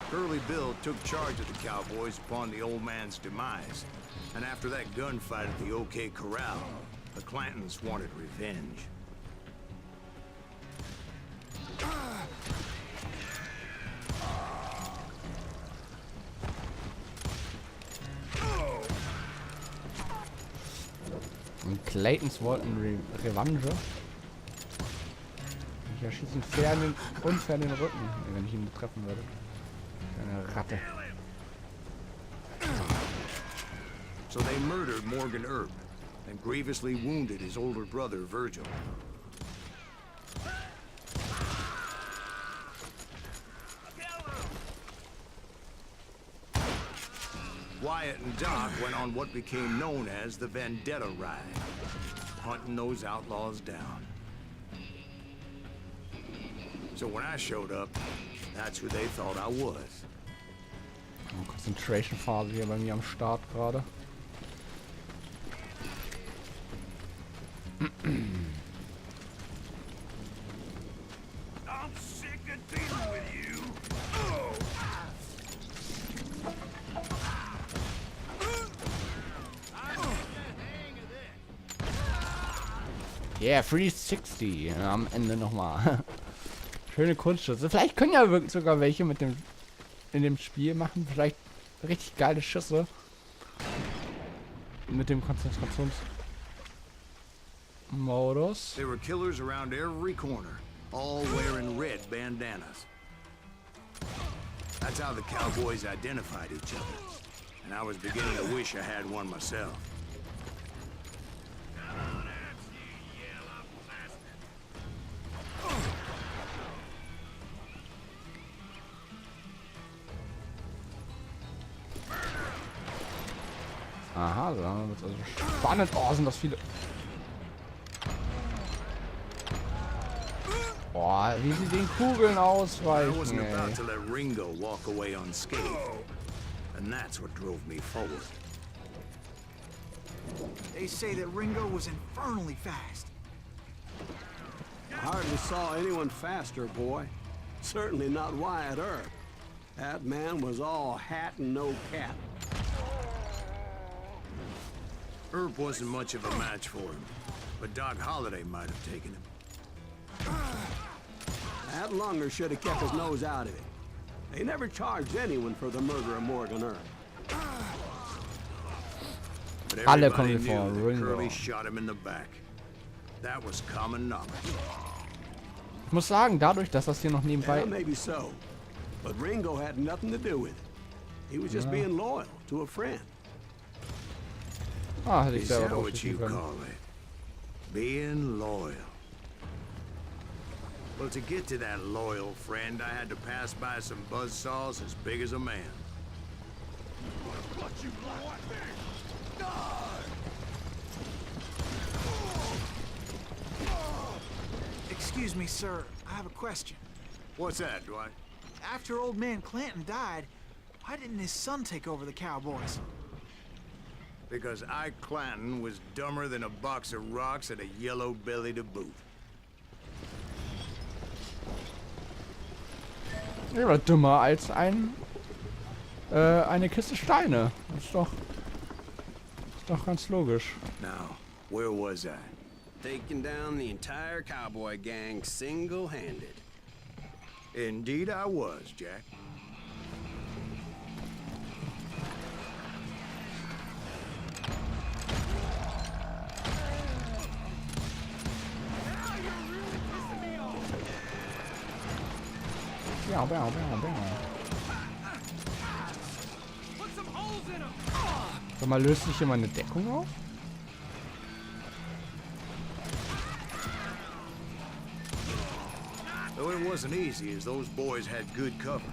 Curly Bill took charge of the cowboys upon the old man's demise. And after that gunfight at the OK Corral, the Clantons wanted revenge. Und Claytons wollten Revanche. Ich erschieße ihn fair in den, unfair in den Rücken, wenn ich ihn treffen würde. Eine Ratte. So they murdered Morgan Earp and grievously wounded his older brother, Virgil. Wyatt and Doc went on what became known as the Vendetta Ride, hunting those outlaws down. So when I showed up, that's who they thought I was. Concentration Phase hier bei mir am Start gerade. I'm sick of dealing with you. Yeah, 360 am Ende nochmal. Schöne Kunstschüsse. Vielleicht können ja wirklich sogar welche mit dem in dem Spiel machen. Vielleicht richtig geile Schüsse. Mit dem Konzentrationsmodus. There were killers around every corner, all wearing red bandanas. That's how the cowboys identified each other. And I was beginning to wish I had one myself. Aha, so wird also spannend. Oh, sind das viele. Boah, wie sie den Kugeln I ausweichen, wasn't about ey. to let Ringo walk away unscathed. And that's what drove me forward. They say that Ringo was infernally fast. I hardly saw anyone faster, boy. Certainly not Wyatt Earp. That man was all hat and no cap. Earp wasn't much of a match for him, but Doc Holliday might have taken him. That Lunger should have kept his nose out of it. They never charged anyone for the murder of Morgan Earp. But Alle everybody kommen vor, knew that Ringo. Curly shot him in the back. That was common knowledge. Ich muss sagen, dadurch, dass das hier noch nebenbei... Yeah, maybe so. But Ringo had nothing to do with it. He was just being loyal to a friend. Ah, hätte ich Is selber that drauf what you schießen können. call it? Being loyal. Well, to get to that loyal friend, I had to pass by some buzzsaws as big as a man. Excuse me, sir. I have a question. What's that, Dwight? After old man Clanton died, why didn't his son take over the cowboys? Because Ike Clanton was dumber than a box of rocks and a yellow belly to boot. Er war dümmer als eine Kiste Steine. Das ist doch ganz logisch. Now, where was I? Taking down the entire cowboy gang single-handed. Indeed I was, Jack. Ja, bam, bam, bam. Sag mal, löst sich hier meine Deckung auf? Though it wasn't easy, as those boys had good cover.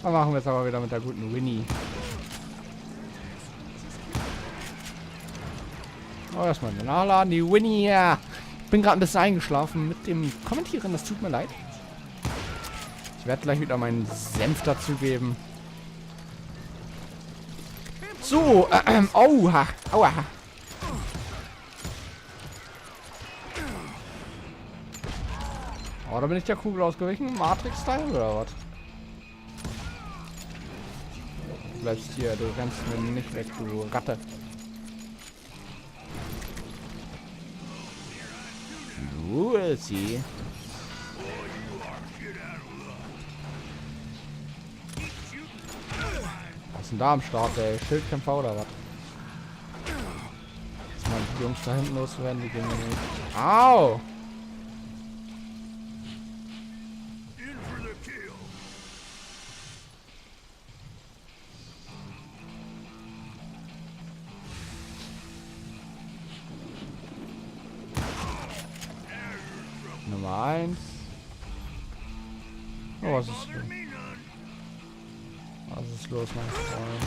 Dann machen wir es aber wieder mit der guten Winnie. Oh, erstmal nachladen, die Winnie, ja. Ich bin gerade ein bisschen eingeschlafen mit dem Kommentieren, das tut mir leid. Ich werde gleich wieder meinen Senf dazugeben. So, aua, aua. Oh, da bin ich der Kugel ausgewichen. Matrix-Style oder was? Du bleibst hier, du rennst mir nicht weg, du Ratte. Sie. Was ist denn da am Start, ey? Schildkämpfer oder was? Jetzt mal die Jungs da hinten loswerden, die gehen mir nicht. Au! Nummer 1. Oh, was ist los? Was ist los, mein Freund?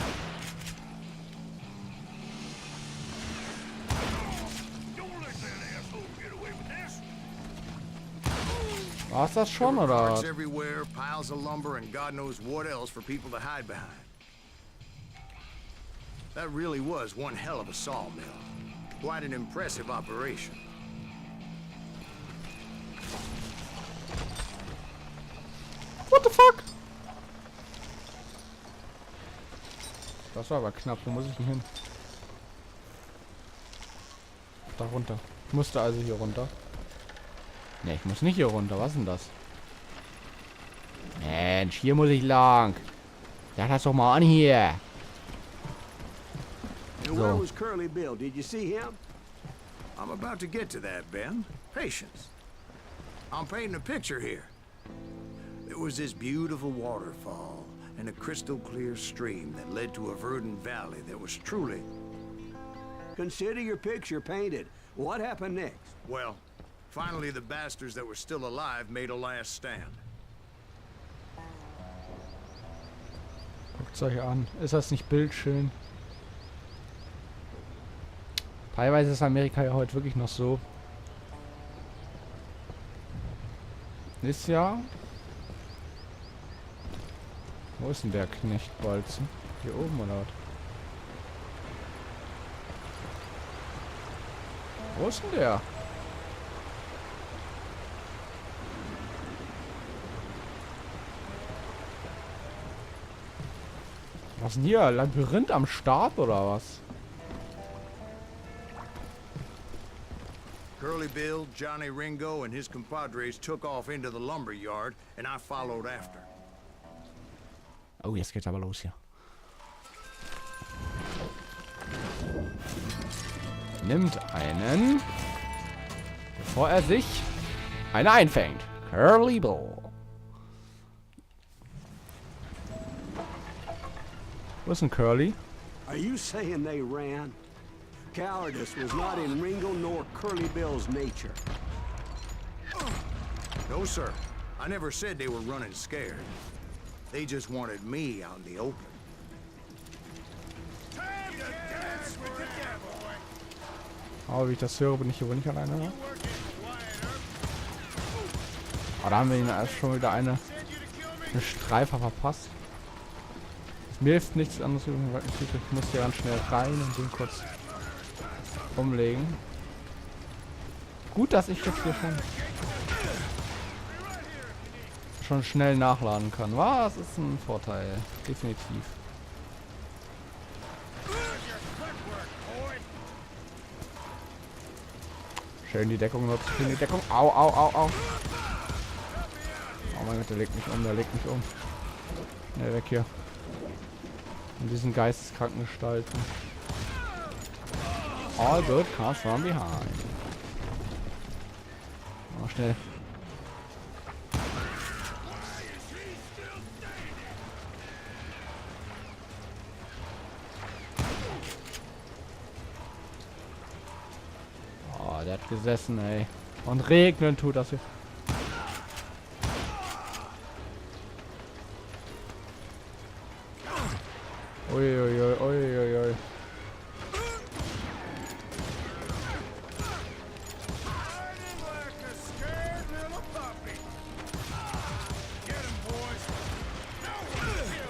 War's das schon, oder? Everywhere, piles of lumber and God knows what else for people to hide behind. That really was one hell of a sawmill. Quite an impressive operation. What the fuck? Das war aber knapp. Wo muss ich denn hin? Da runter. Ich musste also hier runter. Ne, ich muss nicht hier runter. Was ist denn das? Mensch, hier muss ich lang. Sag das doch mal an hier. And where was Curly Bill? Did you see him? I'm about to get to that, Ben. Patience. I'm painting a picture here. There was this beautiful waterfall and a crystal clear stream that led to a verdant valley that was truly... Consider your picture painted. What happened next? Well, finally the bastards that were still alive made a last stand. Guckt's euch an. Ist das nicht bildschön? Teilweise ist Amerika ja heute wirklich noch so. Ist ja... Wo ist denn der Knechtbolzen? Hier oben oder was? Wo ist denn der? Was ist denn hier? Labyrinth am Start oder was? Curly Bill, Johnny Ringo, and his compadres took off into the lumber yard, and I followed after. Oh, jetzt geht's aber los hier. Nimmt einen, bevor er sich eine einfängt. Curly Bill. Wo ist denn Curly? Are you saying they ran? Cowardice was not in Ringo nor Curly Bill's nature. No, sir. I never said they were running scared. They just wanted me out in the open. Aber wie ich das höre, bin ich hier wohl nicht alleine. Ne? Aber da haben wir ihn erst schon wieder eine Streifer verpasst. Mir hilft nichts anderes. Ich muss hier ganz schnell rein und den kurz umlegen. Gut, dass ich jetzt hier schon schnell nachladen kann. Was ist ein Vorteil? Definitiv. Schön die Deckung nutzen. Schön die Deckung. Au, au, au, au. Oh mein Gott, der legt mich um, der legt mich um. Schnell weg hier. In diesen geisteskranken Gestalten. All good comes from behind. Oh, schnell. Oh, der hat gesessen, ey. Und regnen tut das hier. Uiuiui, uiuiui.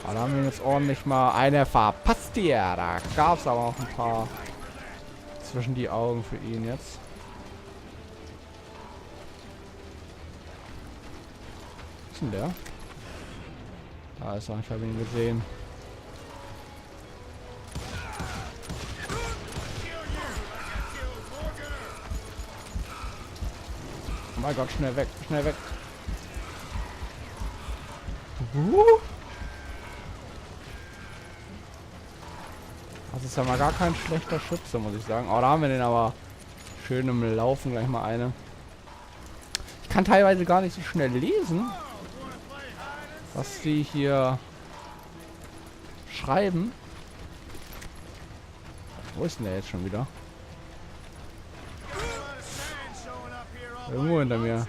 Da haben wir jetzt ordentlich mal eine verpasst hier. Da gab es aber auch ein paar zwischen die Augen für ihn jetzt. Was ist denn der? Da ist er, ich habe ihn gesehen. Oh mein Gott, schnell weg, schnell weg. Das ist ja mal gar kein schlechter Schütze, muss ich sagen. Oh, da haben wir den aber schön im Laufen gleich mal eine. Ich kann teilweise gar nicht so schnell lesen, was die hier schreiben. Wo ist denn der jetzt schon wieder? Irgendwo hinter mir.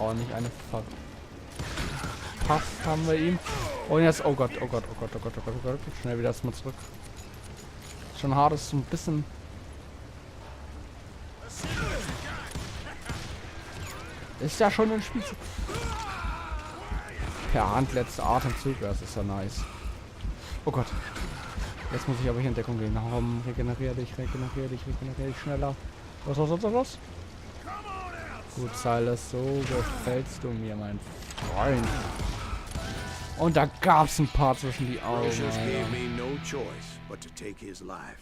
Oh, nicht eine verpasst haben wir ihm. Und jetzt, oh Gott, oh Gott, oh Gott, oh Gott, oh Gott, oh Gott. Schnell wieder erstmal zurück. Schon hart ist so ein bisschen. Ist ja schon ein Spiel. Per Hand, letzter Atemzug, das ist ja nice. Oh Gott. Jetzt muss ich aber hier in Deckung gehen. Regenerier dich schneller. Los. Gut, Silas, so gefällst du mir, mein Freund. Und da gab's ein paar zwischen die Augen. Russians gave me no choice but to take his life.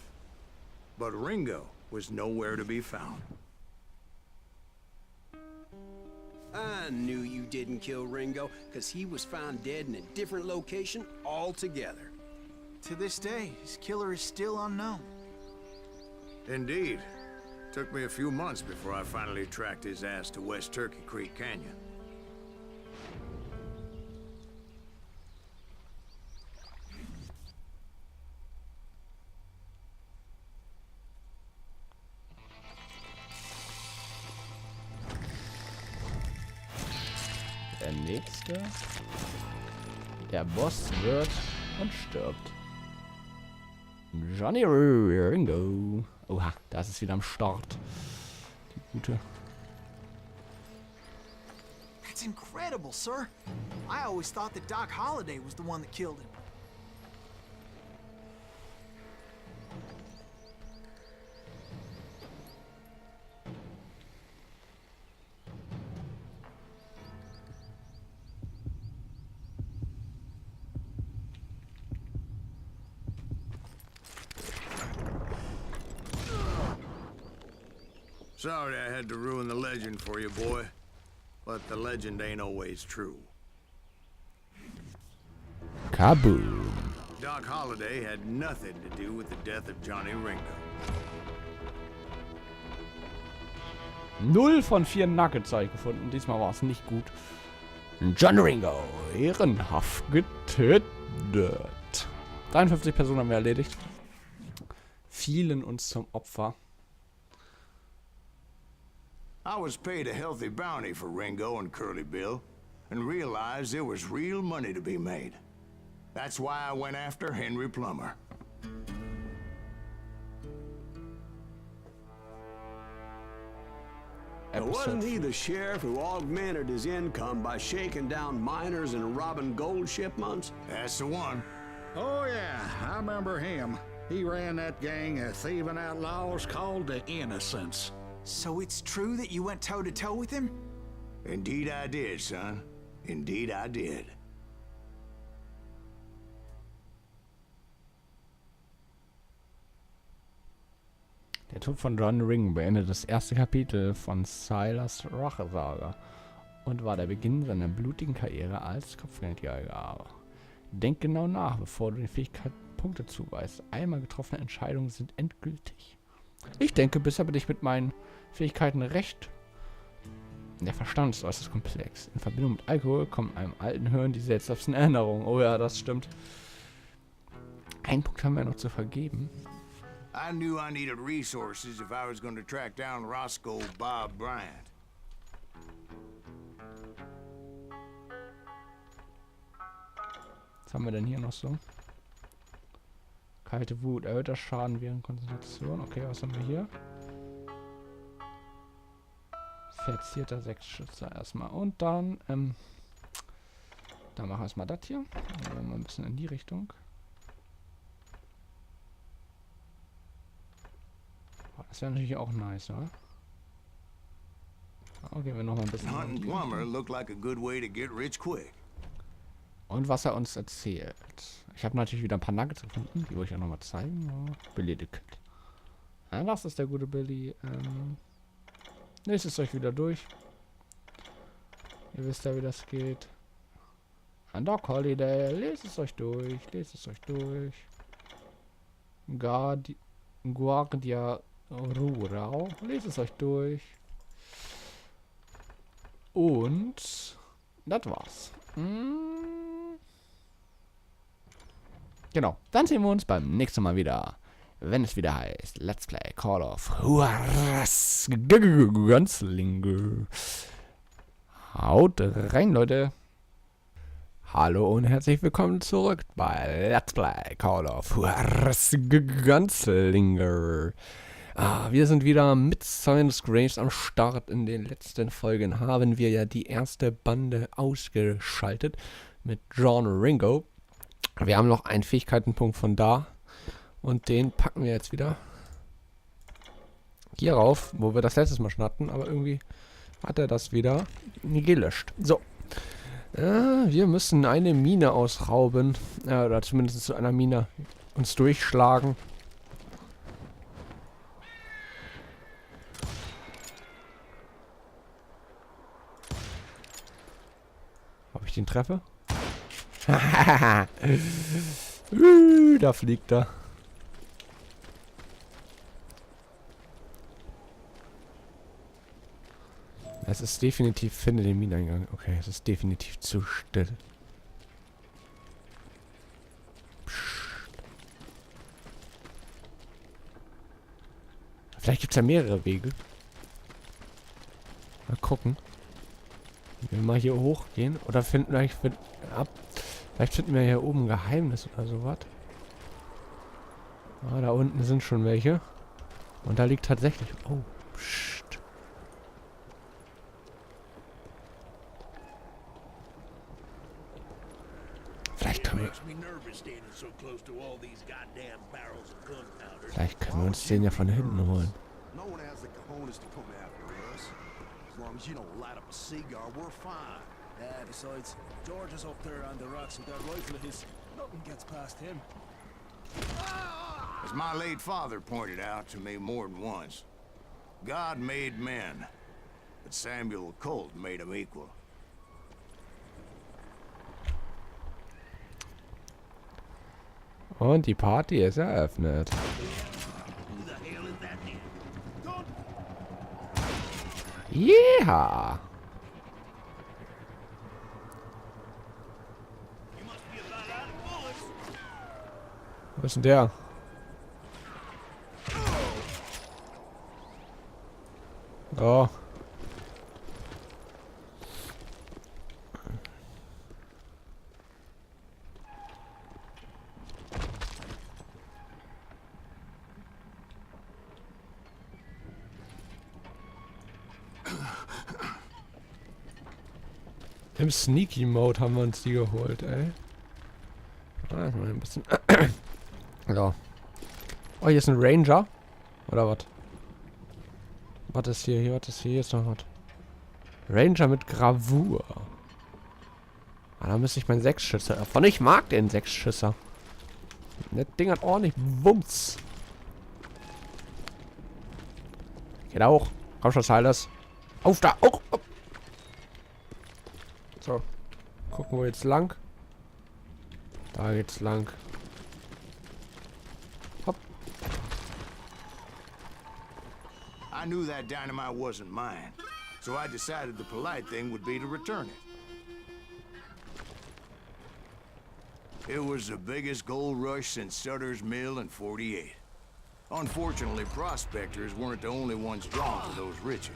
But Ringo was nowhere to be found. I knew you didn't kill Ringo, because he was found dead in a different location altogether. To this day, his killer is still unknown. Indeed. Took me a few months before I finally tracked his ass to West Turkey Creek Canyon. Der nächste. Der Boss wird und stirbt. Johnny Ringo. Oha, das ist wieder am Start. Die gute. That's incredible, sir. I always thought that Doc Holliday was the one that killed him. Sorry I had to ruin the legend for you, boy. But the legend ain't always true. Kaboom. Doc Holliday had nothing to do with the death of Johnny Ringo. 0 von 4 Nuggets habe ich gefunden. Diesmal war es nicht gut. Johnny Ringo. Ehrenhaft getötet. 53 Personen haben wir erledigt. Fielen uns zum Opfer. I was paid a healthy bounty for Ringo and Curly Bill, and realized there was real money to be made. That's why I went after Henry Plummer. Wasn't he the sheriff who augmented his income by shaking down miners and robbing gold shipments? That's the one. Oh, yeah, I remember him. He ran that gang of thieving outlaws called the Innocents. So it's true that you went toe-to-toe with him? Indeed I did, son. Indeed I did. Der Tod von Johnny Ringo beendet das erste Kapitel von Silas Rachesaga und war der Beginn seiner blutigen Karriere als Kopfgeldjäger. Denk genau nach, bevor du den Fähigkeiten Punkte zuweist. Einmal getroffene Entscheidungen sind endgültig. Ich denke, bisher bin ich mit meinen Fähigkeiten recht. Der Verstand ist äußerst komplex. In Verbindung mit Alkohol kommen einem alten Hirn die seltsamsten Erinnerungen. Oh ja, das stimmt. Einen Punkt haben wir noch zu vergeben. I knew I needed resources if I was going to track down Roscoe Bob Bryant. Was haben wir denn hier noch so? Kalte Wut, erhöhter Schaden während Konzentration. Okay, was haben wir hier? Verzierter Sechsschützer erstmal. Und dann, dann machen wir erstmal das hier. Dann mal ein bisschen in die Richtung. Das wäre natürlich auch nice, oder? Okay, wir noch mal ein bisschen. Hunting plumber looked like a good way to get rich quick. Und was er uns erzählt. Ich habe natürlich wieder ein paar Nuggets gefunden, die wollte ich auch nochmal zeigen. Oh, Billy the Kid. Ja, das ist der gute Billy. Lest es euch wieder durch. Ihr wisst ja, wie das geht. Ein Dog Holiday. Lest es euch durch. Lest es euch durch. Guardia Rural. Lest es euch durch. Und das war's. Genau. Dann sehen wir uns beim nächsten Mal wieder, wenn es wieder heißt Let's Play Call of Juarez Gunslinger. Haut rein, Leute. Hallo und herzlich willkommen zurück bei Let's Play Call of Juarez Gunslinger. Wir sind wieder mit Science Graves am Start. In den letzten Folgen haben wir ja die erste Bande ausgeschaltet mit Johnny Ringo. Wir haben noch einen Fähigkeitenpunkt von da. Und den packen wir jetzt wieder hier rauf, wo wir das letztes Mal schon hatten. Aber irgendwie hat er das wieder gelöscht. So. Wir müssen eine Mine ausrauben. Oder zumindest zu einer Mine uns durchschlagen. Ob ich den treffe? Da fliegt er. Es ist definitiv, finde den Mineneingang. Okay, es ist definitiv zu still. Psst. Vielleicht gibt es ja mehrere Wege. Mal gucken. Wenn wir mal hier hochgehen. Oder finden wir vielleicht finden wir hier oben ein Geheimnis oder sowas. Ah, da unten sind schon welche. Und da liegt tatsächlich... Oh, psst. Vielleicht können wir uns den ja von hinten holen. As long as you don't light up a cigar, we're fine. Yeah, besides, George is up there on the rocks with that rifle of his. Nothing gets past him. As my late father pointed out to me more than once, God made men, but Samuel Colt made them equal. Und die Party ist eröffnet. Ja. Wo ist denn der? Oh. Im Sneaky Mode haben wir uns die geholt, ey. Ah, mal ein bisschen. So. Oh, hier ist ein Ranger. Oder was? Was ist hier? Hier ist noch was. Ranger mit Gravur. Ah, da müsste ich meinen Sechsschützer öffnen. Ich mag den Sechsschützer. Das Ding hat ordentlich Wumms. Geht auch. Komm schon, Silas. Auf da! Oh, oh. So. Gucken wir jetzt lang. Da geht's lang. Hopp. I knew that dynamite wasn't mine, so I decided the polite thing would be to return it. It was the biggest gold rush since Sutter's Mill in '48. Unfortunately, prospectors weren't the only ones drawn to those riches.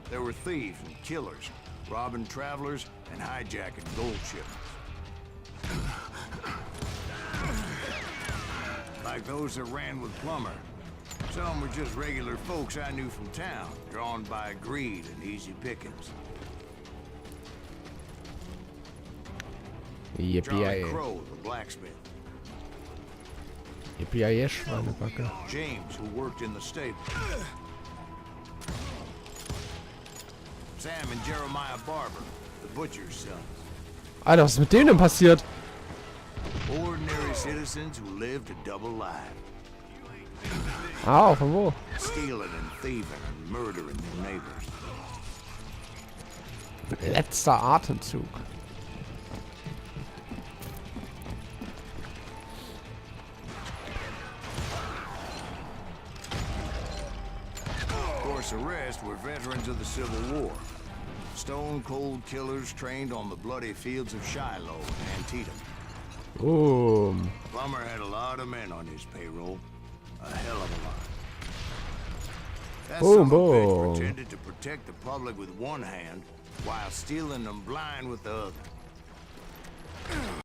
There were thieves and killers robbing travelers and hijacking gold shipments. Like those that ran with Plummer. Some were just regular folks I knew from town, drawn by greed and easy pickings. Charlie Yippie, Crow, the blacksmith. yippie, Schweinebacke. James, who worked in the stable. Sam and Jeremiah Barber, the butcher's sons. Alter, was ist mit denen denn passiert? Ordinary citizens who lived a double life. Au, von wo? Stealing and thieving and murdering their neighbors. Letzter Atemzug. Of course, the rest were veterans of the Civil War. Stone-cold killers trained on the bloody fields of Shiloh and Antietam. Boom. Plummer had a lot of men on his payroll. A hell of a lot. That Boom, son of a bitch boom. pretended to protect the public with one hand while stealing them blind with the other.